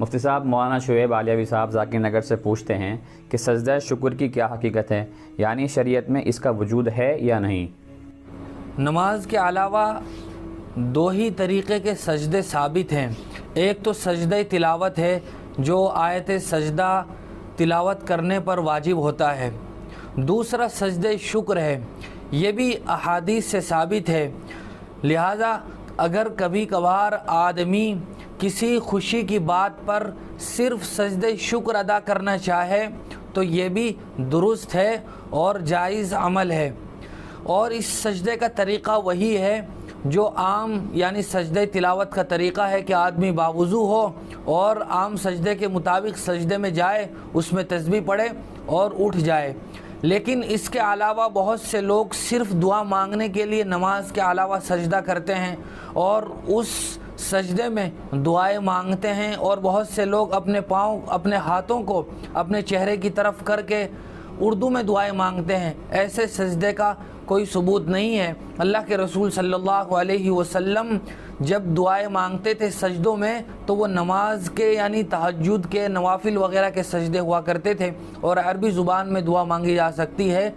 مفتی صاحب، مولانا شعیب علیوی صاحب ذاکر نگر سے پوچھتے ہیں کہ سجدہ شکر کی کیا حقیقت ہے، یعنی شریعت میں اس کا وجود ہے یا نہیں؟ نماز کے علاوہ دو ہی طریقے کے سجدے ثابت ہیں۔ ایک تو سجدہ تلاوت ہے جو آیت سجدہ تلاوت کرنے پر واجب ہوتا ہے، دوسرا سجدہ شکر ہے، یہ بھی احادیث سے ثابت ہے۔ لہذا اگر کبھی کبھار آدمی کسی خوشی کی بات پر صرف سجدہ شکر ادا کرنا چاہے تو یہ بھی درست ہے اور جائز عمل ہے، اور اس سجدے کا طریقہ وہی ہے جو عام یعنی سجدہ تلاوت کا طریقہ ہے کہ آدمی باوضو ہو اور عام سجدے کے مطابق سجدے میں جائے، اس میں تسبیح پڑھے اور اٹھ جائے۔ لیکن اس کے علاوہ بہت سے لوگ صرف دعا مانگنے کے لیے نماز کے علاوہ سجدہ کرتے ہیں اور اس سجدے میں دعائیں مانگتے ہیں، اور بہت سے لوگ اپنے پاؤں اپنے ہاتھوں کو اپنے چہرے کی طرف کر کے اردو میں دعائیں مانگتے ہیں۔ ایسے سجدے کا کوئی ثبوت نہیں ہے۔ اللہ کے رسول صلی اللہ علیہ وسلم جب دعائیں مانگتے تھے سجدوں میں تو وہ نماز کے یعنی تہجد کے نوافل وغیرہ کے سجدے ہوا کرتے تھے، اور عربی زبان میں دعا مانگی جا سکتی ہے۔